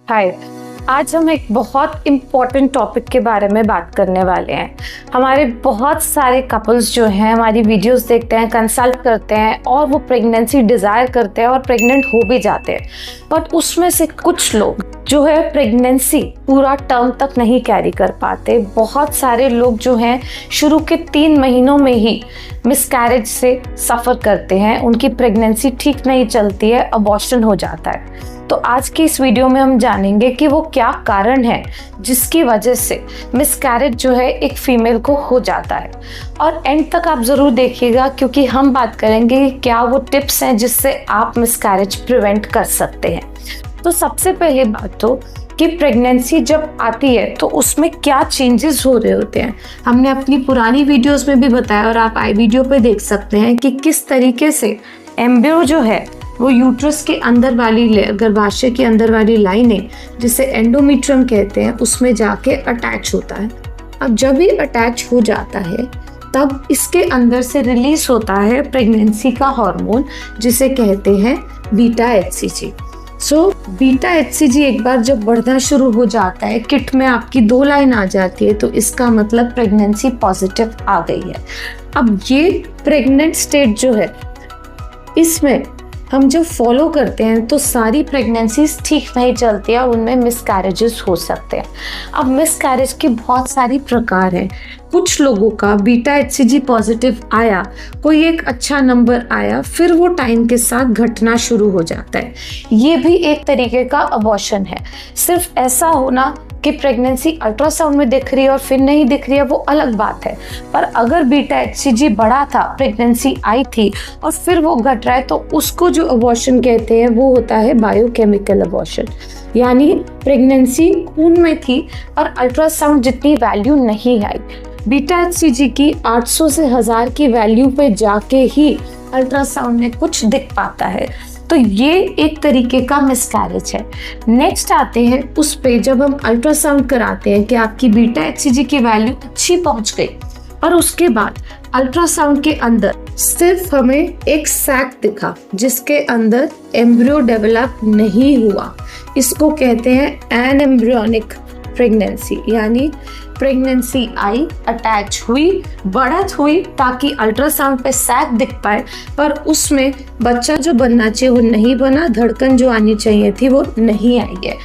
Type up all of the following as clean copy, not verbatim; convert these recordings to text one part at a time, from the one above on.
हाय। आज हम एक बहुत इम्पॉर्टेंट टॉपिक के बारे में बात करने वाले हैं। हमारे बहुत सारे कपल्स जो हैं हमारी वीडियोस देखते हैं, कंसल्ट करते हैं और वो प्रेगनेंसी डिज़ायर करते हैं और प्रेग्नेंट हो भी जाते हैं। बट उसमें से कुछ लोग जो है प्रेगनेंसी पूरा टर्म तक नहीं कैरी कर पाते। बहुत सारे लोग जो हैं शुरू के 3 महीनों में ही मिसकैरेज से सफ़र करते हैं, उनकी प्रेगनेंसी ठीक नहीं चलती है, अबॉर्शन हो जाता है। तो आज की इस वीडियो में हम जानेंगे कि वो क्या कारण है जिसकी वजह से मिसकैरेज जो है एक फीमेल को हो जाता है। और एंड तक आप ज़रूर देखिएगा क्योंकि हम बात करेंगे कि क्या वो टिप्स हैं जिससे आप मिसकैरेज प्रिवेंट कर सकते हैं। तो सबसे पहले बात तो कि प्रेगनेंसी जब आती है तो उसमें क्या चेंजेस हो रहे होते हैं। हमने अपनी पुरानी वीडियोस में भी बताया और आप आई वीडियो पे देख सकते हैं कि किस तरीके से एम्ब्रियो जो है वो यूट्रस के अंदर वाली गर्भाशय के अंदर वाली लाइनें जिसे एंडोमेट्रियम कहते हैं उसमें जाके अटैच होता है। अब जब ये अटैच हो जाता है तब इसके अंदर से रिलीज होता है प्रेगनेंसी का हार्मोन जिसे कहते हैं बीटा एचसीजी। बीटा एचसीजी एक बार जब बढ़ना शुरू हो जाता है, किट में आपकी 2 लाइन आ जाती है, तो इसका मतलब प्रेगनेंसी पॉजिटिव आ गई है। अब ये प्रेग्नेंट स्टेट जो है इसमें हम जब फॉलो करते हैं तो सारी प्रेगनेंसीज ठीक नहीं चलती है, उनमें मिसकैरेजेस हो सकते हैं। अब मिसकैरेज के बहुत सारी प्रकार हैं। कुछ लोगों का बीटा एचसीजी पॉजिटिव आया, कोई एक अच्छा नंबर आया, फिर वो टाइम के साथ घटना शुरू हो जाता है। ये भी एक तरीके का अबॉर्शन है। सिर्फ ऐसा होना कि प्रेगनेंसी अल्ट्रासाउंड में दिख रही है और फिर नहीं दिख रही है वो अलग बात है, पर अगर बीटा एचसीजी बढ़ा था, प्रेगनेंसी आई थी और फिर वो घट रहा है तो उसको जो अबॉर्शन कहते हैं वो होता है बायोकेमिकल अबॉर्शन। यानी प्रेगनेंसी खून में थी और अल्ट्रासाउंड जितनी वैल्यू नहीं आई। बीटा एचसीजी की 800 से 1000 की वैल्यू पे जाके ही अल्ट्रासाउंड में कुछ दिख पाता है, तो ये एक तरीके का मिसकैरेज है। नेक्स्ट आते हैं उस पे जब हम अल्ट्रासाउंड कराते हैं कि आपकी बीटा एचसीजी की वैल्यू अच्छी पहुंच गई और उसके बाद अल्ट्रासाउंड के अंदर सिर्फ हमें एक सैक दिखा जिसके अंदर एम्ब्रियो डेवलप नहीं हुआ। इसको कहते हैं एनएम्ब्रियोनिक प्रेगनेंसी। यानी प्रेगनेंसी आई, अटैच हुई, बढ़त हुई ताकि अल्ट्रासाउंड पे सैक दिख पाए, पर उसमें बच्चा जो बनना चाहिए वो नहीं बना, धड़कन जो आनी चाहिए थी वो नहीं आई है।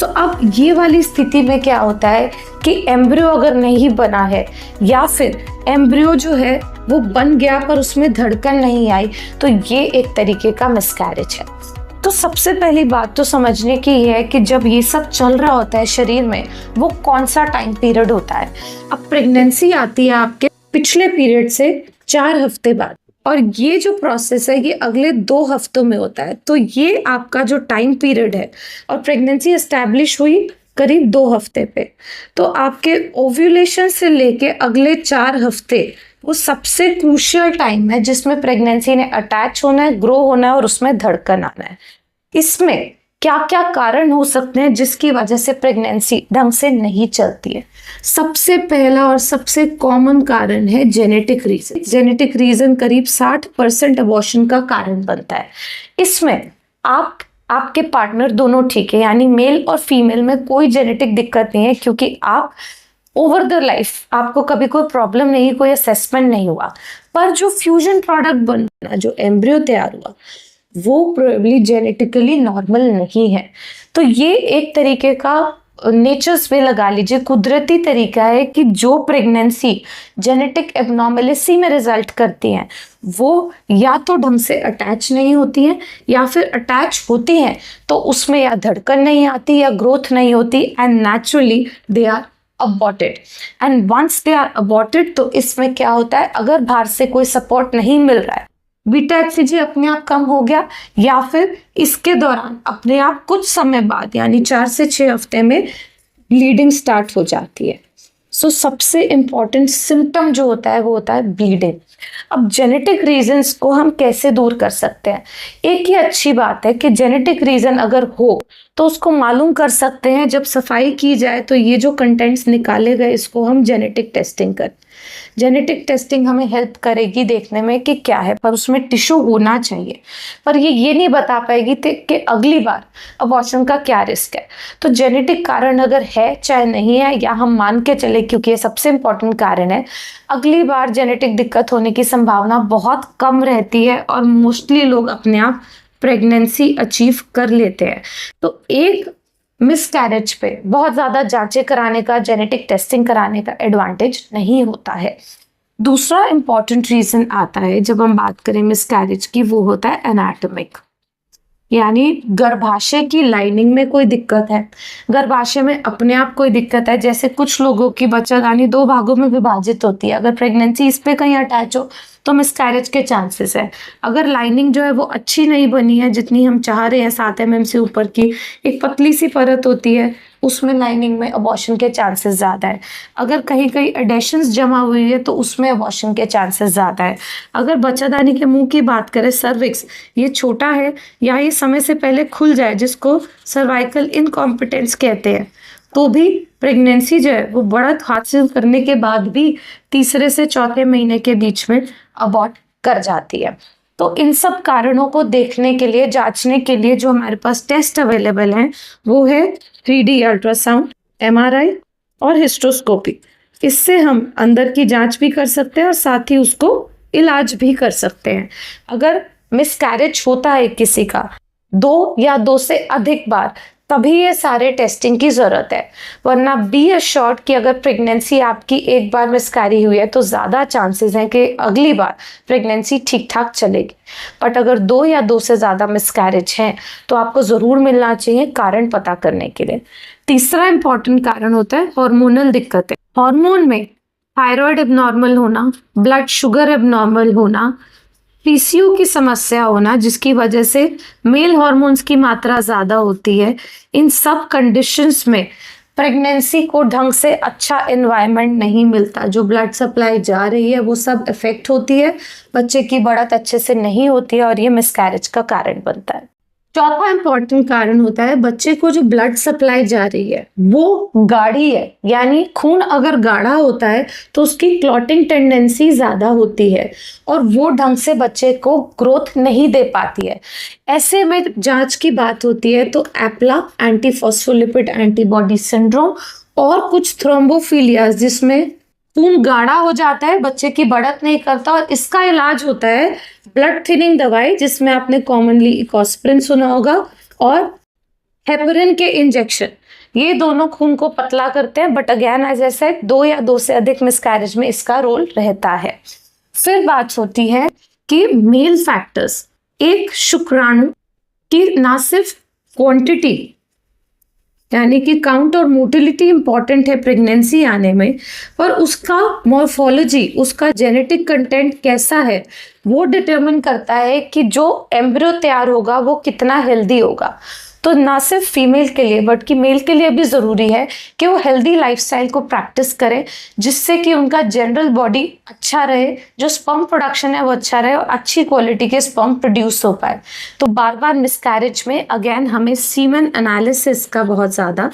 अब ये वाली स्थिति में क्या होता है कि एम्ब्रियो अगर नहीं बना है या फिर एम्ब्रियो जो है वो बन गया पर उसमें धड़कन नहीं आई, तो ये एक तरीके का मिसकैरेज है। तो सबसे पहली बात तो समझने की है कि जब ये सब चल रहा होता है शरीर में, वो कौन सा टाइम पीरियड होता है। अब प्रेगनेंसी आती है आपके पिछले पीरियड से 4 हफ्ते बाद, और ये जो प्रोसेस है ये अगले 2 हफ्तों में होता है। तो ये आपका जो टाइम पीरियड है, और प्रेगनेंसी एस्टैब्लिश हुई करीब 2 हफ्ते पे, तो आपके ओव्यूलेशन से लेके अगले 4 हफ्ते वो सबसे क्रूशियल टाइम है जिसमें प्रेगनेंसी ने अटैच होना है, ग्रो होना है और उसमें धड़कन आना है। इसमें क्या क्या कारण हो सकते हैं जिसकी वजह से प्रेगनेंसी ढंग से नहीं चलती है। सबसे पहला और सबसे कॉमन कारण है जेनेटिक रीजन। जेनेटिक रीजन करीब 60% अबॉर्शन का कारण बनता है। इसमें आपके पार्टनर दोनों ठीक है, यानी मेल और फीमेल में कोई जेनेटिक दिक्कत नहीं है, क्योंकि आप ओवर द लाइफ आपको कभी कोई प्रॉब्लम नहीं, कोई असेसमेंट नहीं हुआ। पर जो फ्यूजन प्रोडक्ट बना, जो एम्ब्रियो तैयार हुआ, वो प्रोबेबली जेनेटिकली नॉर्मल नहीं है। तो ये एक तरीके का नेचर्स में लगा लीजिए कुदरती तरीका है कि जो प्रेगनेंसी जेनेटिक एबनॉर्मलिटी में रिजल्ट करती हैं वो या तो ढंग से अटैच नहीं होती हैं, या फिर अटैच होती हैं तो उसमें या धड़कन नहीं आती या ग्रोथ नहीं होती, and naturally they are aborted. And once they are aborted तो इसमें क्या होता है, अगर बाहर से कोई सपोर्ट नहीं मिल रहा है, बीटा एचसीजी अपने आप कम हो गया, या फिर इसके दौरान अपने आप कुछ समय बाद यानी 4 से 6 हफ्ते में ब्लीडिंग स्टार्ट हो जाती है। सबसे इम्पॉर्टेंट सिम्टम जो होता है वो होता है ब्लीडिंग। अब जेनेटिक रीजंस को हम कैसे दूर कर सकते हैं। एक ही अच्छी बात है कि जेनेटिक रीजन अगर हो तो उसको मालूम कर सकते हैं जब सफाई की जाए तो ये जो कंटेंट्स निकाले गए इसको हम जेनेटिक टेस्टिंग करें। जेनेटिक टेस्टिंग हमें हेल्प करेगी देखने में कि क्या है, पर उसमें टिश्यू होना चाहिए, पर ये नहीं बता पाएगी कि अगली बार अबॉर्शन का क्या रिस्क है। तो जेनेटिक कारण अगर है चाहे नहीं है, या हम मान के चले क्योंकि ये सबसे इम्पोर्टेंट कारण है, अगली बार जेनेटिक दिक्कत होने की संभावना बहुत कम रहती है और मोस्टली लोग अपने आप प्रेगनेंसी अचीव कर लेते हैं। तो एक मिसकैरेज पे बहुत ज्यादा जांचें कराने का, जेनेटिक टेस्टिंग कराने का एडवांटेज नहीं होता है। दूसरा इंपॉर्टेंट रीजन आता है जब हम बात करें मिसकैरेज की, वो होता है एनाटॉमिक, यानी गर्भाशय की लाइनिंग में कोई दिक्कत है, गर्भाशय में अपने आप कोई दिक्कत है। जैसे कुछ लोगों की बच्चादानी 2 भागों में विभाजित होती है, अगर प्रेगनेंसी इस पे कहीं अटैच हो तो मिसकैरेज के चांसेस है। अगर लाइनिंग जो है वो अच्छी नहीं बनी है जितनी हम चाह रहे हैं, 7 mm से ऊपर की एक पतली सी परत होती है, उसमें लाइनिंग में अबॉर्शन के चांसेस ज़्यादा है। अगर कहीं कहीं एडेशंस जमा हुई है तो उसमें अबॉर्शन के चांसेस ज़्यादा है। अगर बच्चादानी के मुंह की बात करें, सर्विक्स ये छोटा है या ये समय से पहले खुल जाए, जिसको सर्वाइकल इनकॉम्पिटेंस कहते हैं, तो भी प्रेगनेंसी जो है वो बढ़त हासिल करने के बाद भी तीसरे से चौथे महीने के बीच में अबॉर्ट कर जाती है। तो इन सब कारणों को देखने के लिए, जांचने के लिए जो हमारे पास टेस्ट अवेलेबल हैं वो है 3D अल्ट्रासाउंड, MRI और हिस्ट्रोस्कोपी। इससे हम अंदर की जांच भी कर सकते हैं और साथ ही उसको इलाज भी कर सकते हैं। अगर मिसकैरेज होता है किसी का 2 या 2 से अधिक बार, तभी ये सारे टेस्टिंग की ज़रूरत है। वरना बी अश्योर्ड कि अगर प्रेगनेंसी आपकी एक बार मिसकैरी हुई है तो ज़्यादा चांसेस हैं कि अगली बार प्रेगनेंसी ठीक ठाक चलेगी। बट अगर 2 या 2 से ज़्यादा मिसकैरेज हैं तो आपको ज़रूर मिलना चाहिए कारण पता करने के लिए। तीसरा इंपॉर्टेंट कारण होता है हार्मोनल दिक्कतें। हार्मोन में थायराइड एबनॉर्मल होना, ब्लड शुगर एबनॉर्मल होना, पीसीओ की समस्या होना जिसकी वजह से मेल हार्मोन्स की मात्रा ज़्यादा होती है, इन सब कंडीशंस में प्रेगनेंसी को ढंग से अच्छा एनवायरनमेंट नहीं मिलता। जो ब्लड सप्लाई जा रही है वो सब इफेक्ट होती है, बच्चे की बढ़त अच्छे से नहीं होती है और ये मिसकैरेज का कारण बनता है। चौथा इंपॉर्टेंट कारण होता है बच्चे को जो ब्लड सप्लाई जा रही है वो गाढ़ी है, यानी खून अगर गाढ़ा होता है तो उसकी क्लॉटिंग टेंडेंसी ज़्यादा होती है और वो ढंग से बच्चे को ग्रोथ नहीं दे पाती है। ऐसे में जांच की बात होती है तो एप्ला, एंटीफॉस्फोलिपिड एंटीबॉडी सिंड्रोम और कुछ थ्रोम्बोफिलियाज जिसमें खून गाढ़ा हो जाता है, बच्चे की बढ़त नहीं करता, और इसका इलाज होता है ब्लड थिनिंग दवाई जिसमें आपने कॉमनली इकोस्प्रिन सुना होगा और हेपरिन के इंजेक्शन। ये दोनों खून को पतला करते हैं, but again as I said 2 या 2 से अधिक मिसकैरेज में इसका रोल रहता है। फिर बात होती है कि मेल फैक्टर्स, एक शुक्राणु की ना सिर्फ क्वांटिटी यानी कि काउंट और मोटिलिटी इंपॉर्टेंट है प्रेगनेंसी आने में, पर उसका मॉर्फोलॉजी, उसका जेनेटिक कंटेंट कैसा है वो डिटरमिन करता है कि जो एम्ब्रियो तैयार होगा वो कितना हेल्दी होगा। तो ना सिर्फ फीमेल के लिए बट कि मेल के लिए भी ज़रूरी है कि वो हेल्दी लाइफस्टाइल को प्रैक्टिस करें जिससे कि उनका जनरल बॉडी अच्छा रहे, जो स्पर्म प्रोडक्शन है वो अच्छा रहे और अच्छी क्वालिटी के स्पर्म प्रोड्यूस हो पाए। तो बार बार मिसकैरेज में अगेन हमें सीमेन एनालिसिस का बहुत ज़्यादा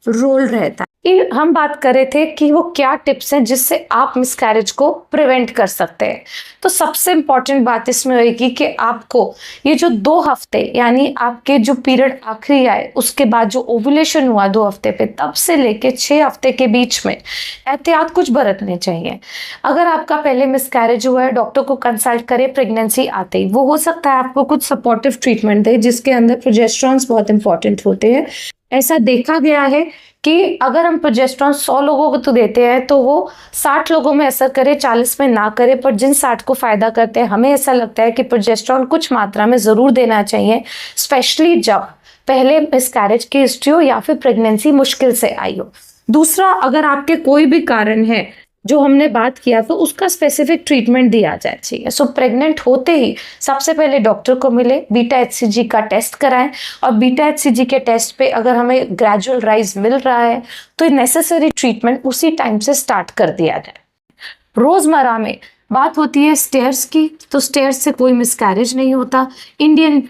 रोल रहता है। हम बात कर रहे थे कि वो क्या टिप्स हैं जिससे आप मिसकैरेज को प्रिवेंट कर सकते हैं। तो सबसे इम्पॉर्टेंट बात इसमें होगी कि आपको ये जो 2 हफ्ते यानी आपके जो पीरियड आखिरी आए उसके बाद जो ओवुलेशन हुआ 2 हफ्ते पे, तब से लेके 6 हफ्ते के बीच में एहतियात कुछ बरतने चाहिए। अगर आपका पहले मिसकैरेज हुआ है, डॉक्टर को कंसल्ट करें प्रेगनेंसी आते ही। वो हो सकता है आपको कुछ सपोर्टिव ट्रीटमेंट दे जिसके अंदर प्रोजेस्टेरॉन्स बहुत इंपॉर्टेंट होते हैं। ऐसा देखा गया है कि अगर हम प्रोजेस्टेरॉन 100 लोगों को तो देते हैं तो वो 60 लोगों में असर करे, 40 में ना करे, पर जिन 60 को फायदा करते हैं हमें ऐसा लगता है कि प्रोजेस्टेरॉन कुछ मात्रा में ज़रूर देना चाहिए, स्पेशली जब पहले मिसकैरेज की हिस्ट्री हो या फिर प्रेगनेंसी मुश्किल से आई हो। दूसरा, अगर आपके कोई भी कारण है जो हमने बात किया तो उसका स्पेसिफिक ट्रीटमेंट दिया जाए चाहिए। सो प्रेग्नेंट होते ही सबसे पहले डॉक्टर को मिले, बीटा HCG का टेस्ट कराएं और बीटा HCG के टेस्ट पे अगर हमें ग्रेजुअल राइज मिल रहा है तो नेसेसरी ट्रीटमेंट उसी टाइम से स्टार्ट कर दिया जाए। रोजमर्रा में बात होती है स्टेयर्स की, तो स्टेयर्स से कोई मिसकैरेज नहीं होता। इंडियन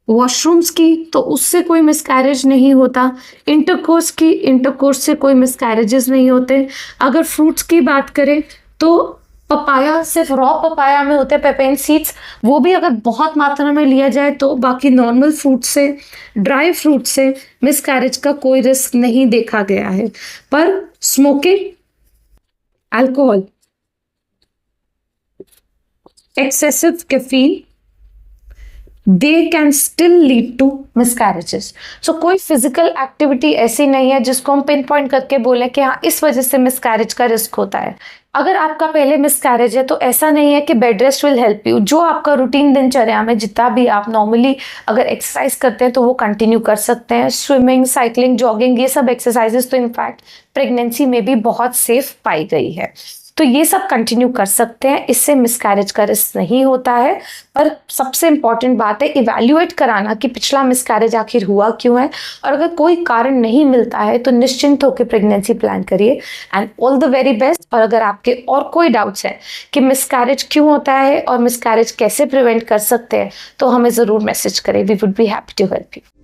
वॉशरूम्स की, तो उससे कोई मिसकैरेज नहीं होता। इंटरकोर्स की, इंटरकोर्स से कोई मिसकैरेजेस नहीं होते। अगर फ्रूट्स की बात करें तो पपाया, सिर्फ रॉ पपाया में होते हैं पेपेन सीड्स, वो भी अगर बहुत मात्रा में लिया जाए तो। बाकी नॉर्मल फ्रूट से, ड्राई फ्रूट से मिसकैरेज का कोई रिस्क नहीं देखा गया है। पर smoking, alcohol, excessive caffeine, they can still lead to miscarriages. So कोई फिजिकल एक्टिविटी ऐसी नहीं है जिसको हम पिन पॉइंट करके बोलें कि हाँ इस वजह से मिसकैरेज का रिस्क होता है। अगर आपका पहले मिसकैरेज है तो ऐसा नहीं है कि bed rest will help you. जो आपका रूटीन दिनचर्या में जितना भी आप नॉर्मली अगर एक्सरसाइज करते हैं तो वो कंटिन्यू कर सकते हैं। स्विमिंग, साइकिलिंग, जॉगिंग, ये सब एक्सरसाइजेस तो इनफैक्ट प्रेगनेंसी में भी बहुत सेफ पाई गई है, तो ये सब कंटिन्यू कर सकते हैं, इससे मिसकैरेज का रिस्क नहीं होता है। पर सबसे इंपॉर्टेंट बात है इवैल्यूएट कराना कि पिछला मिसकैरेज आखिर हुआ क्यों है, और अगर कोई कारण नहीं मिलता है तो निश्चिंत होकर प्रेगनेंसी प्लान करिए। And all the very best. और अगर आपके और कोई डाउट्स हैं कि मिसकैरेज क्यों होता है और मिसकैरेज कैसे प्रिवेंट कर सकते हैं तो हमें ज़रूर मैसेज करें, we would be happy to help you.